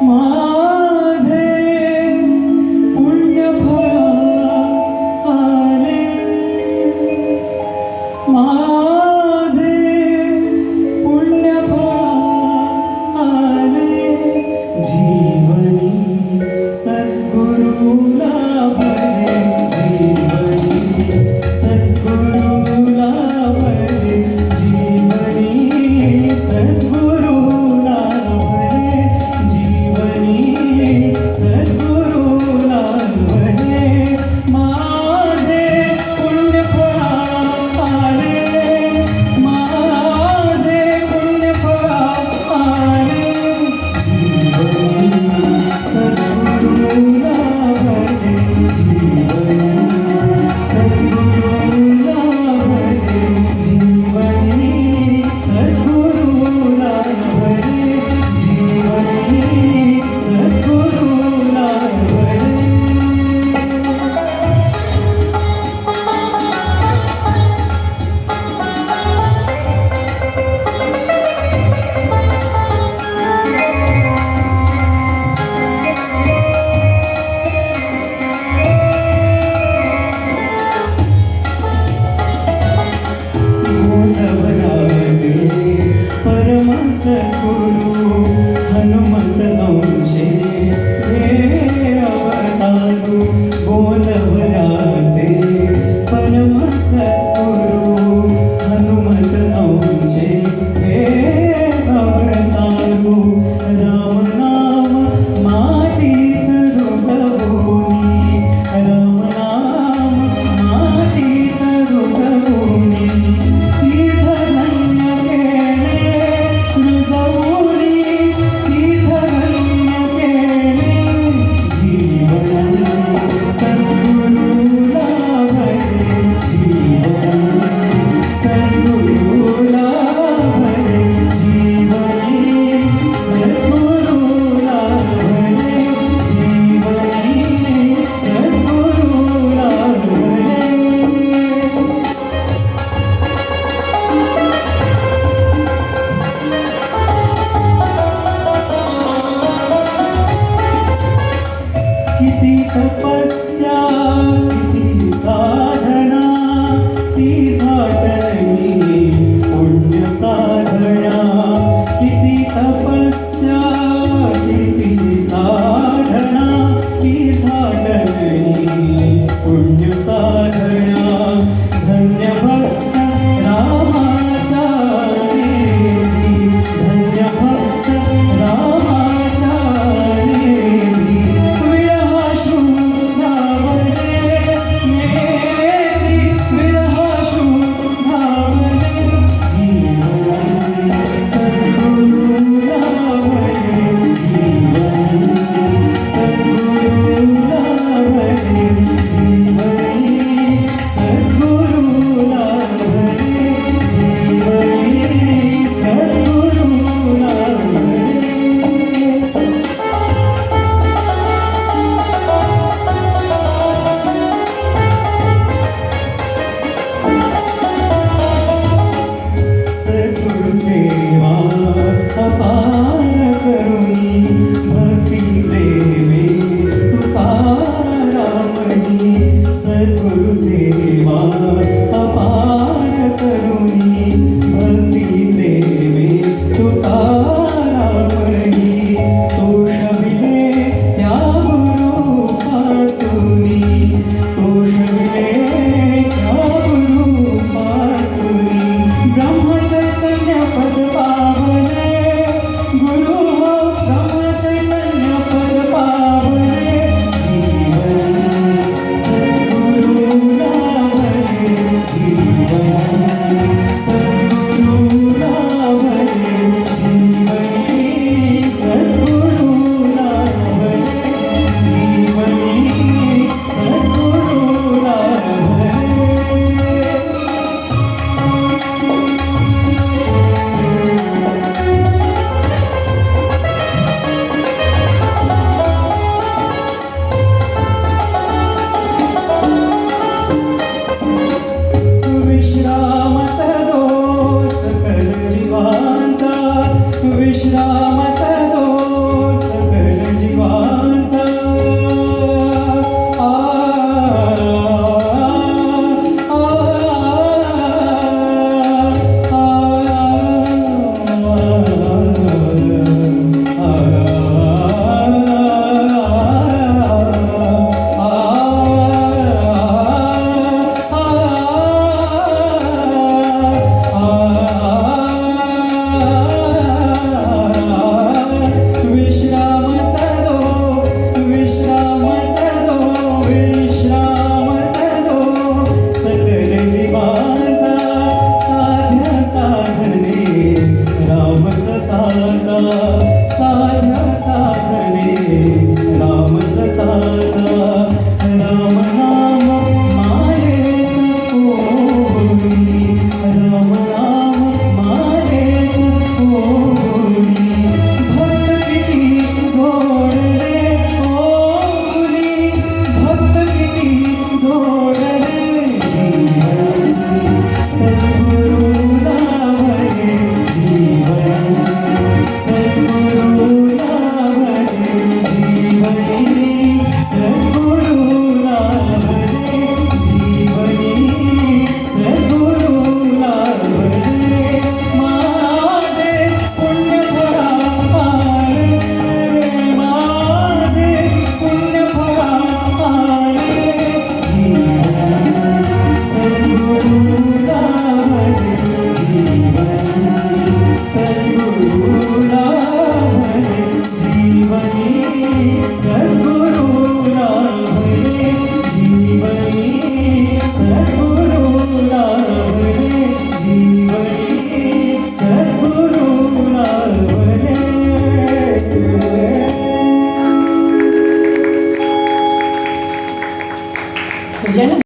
माझे पुण्यफळ आले, माझे पुण्यफळ आले, जीवनी सद्गुरू लाभले, जीवनी सद्गुरू लाभले, जीवनी सद्गुरू लाभले, जीवनी सद्गुरू लाभले, माझे पुण्यफळ आले, माझे पुण्यफळ आले, जीवनी सद्गुरू लाभले, जीवनी सद्गुरू लाभले, जीवनी सद्गुरू लाभले, जीवनी सद्गुरू लाभले. बोलवराजे परम सद्गुरू हनुमंत अंशे हे अवतारू, बोलवराजे परम सद्गुरू हनुमंत अंशे हे अवतारू, राम नाम मातीत रुजवूनी, राम नाम मातीत रुजवूनी, तीर्थधन्य केले रुजवूनी, तीर्थधन्य केले, जीवनी सद्गुरू लाभले, जीवनी सद्गुरू लाभले, जीवनी सद्गुरू लाभले, जीवनी सद्गुरू लाभले. किती तपस्या किती साधना ती घाटली पुण्य साधना, किती तपस्या किती